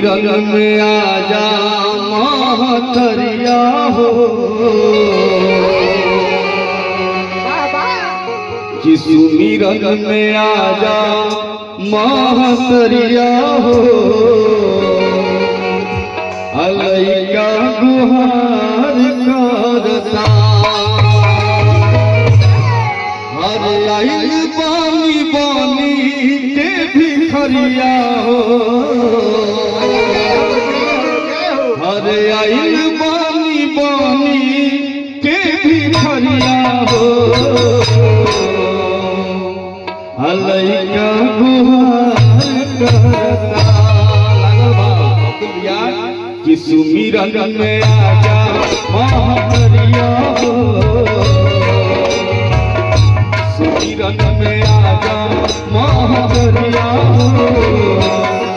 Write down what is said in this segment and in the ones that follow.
सुमिरन में आजा महतरिया हो, कि सुमिरन में आजा महतरिया हो, अलैका गुहार करता हर आइल बानी बानी के भिखरिया हो, हर आइल बानी बानी के भिखरिया हो, अलैका गुहार करता कि सुमिरन में आजा महतरिया हो, सुमिरन में आजा महतरिया हो,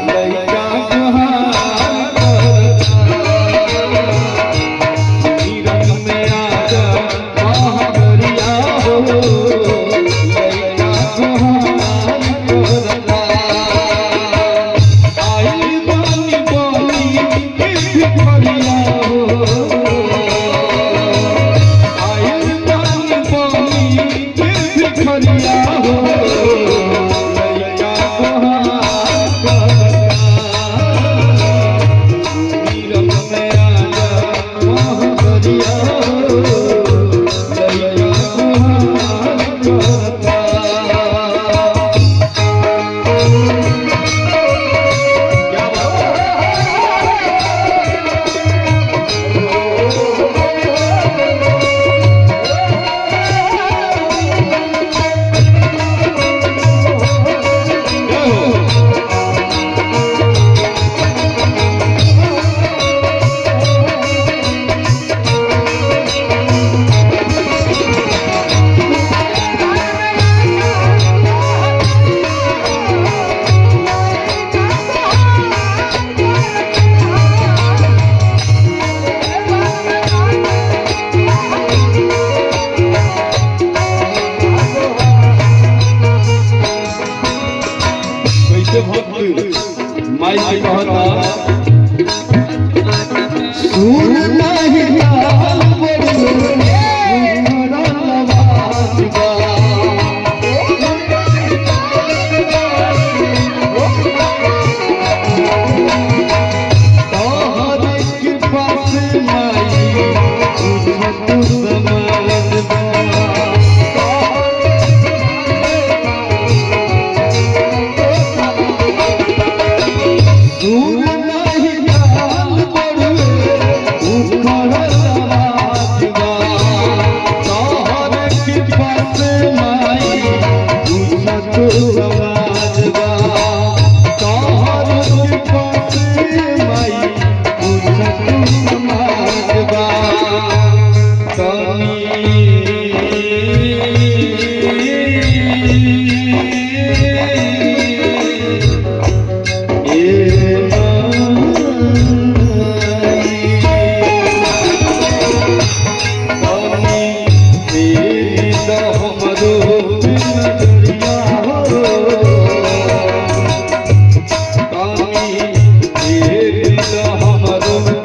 लैका गुहार करता सुमिरन में आजा महतरिया हो, लैका गुहार करता आइल बानी बानी के भिखरिया हो, आइल बानी बानी के भिखरिया हो, लैका गुहार करता सुमिरन में आजा महतरिया हो, लैका गुहार करता। माई से कहता सुन नहीं ताल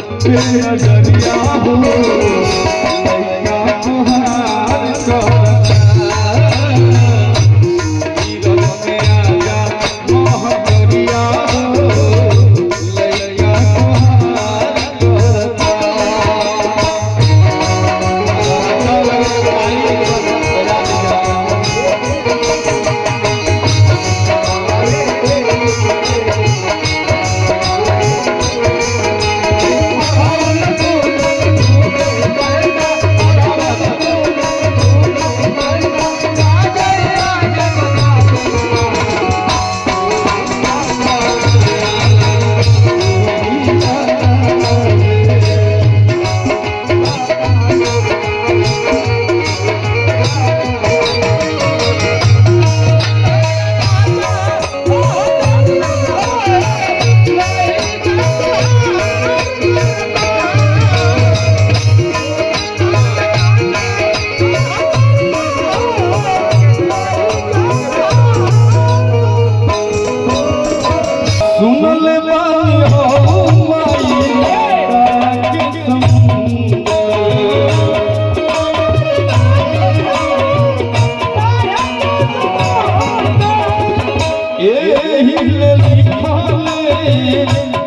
नजरिया हो, लैका गुहार करता सुमिरन में आजा महतरिया हो, लैका गुहार करता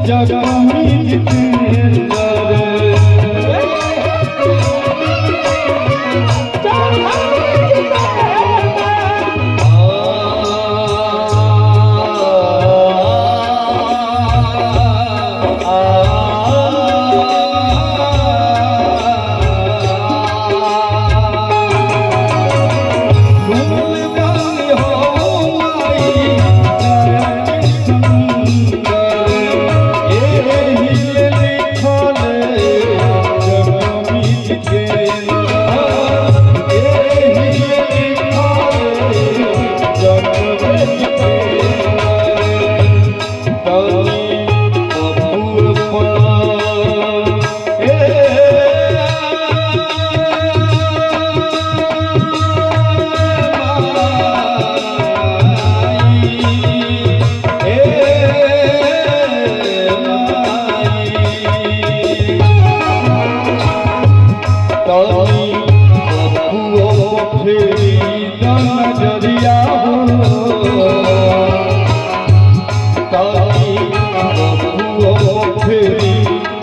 जगमी जितेंद्र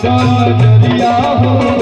नजरिया हो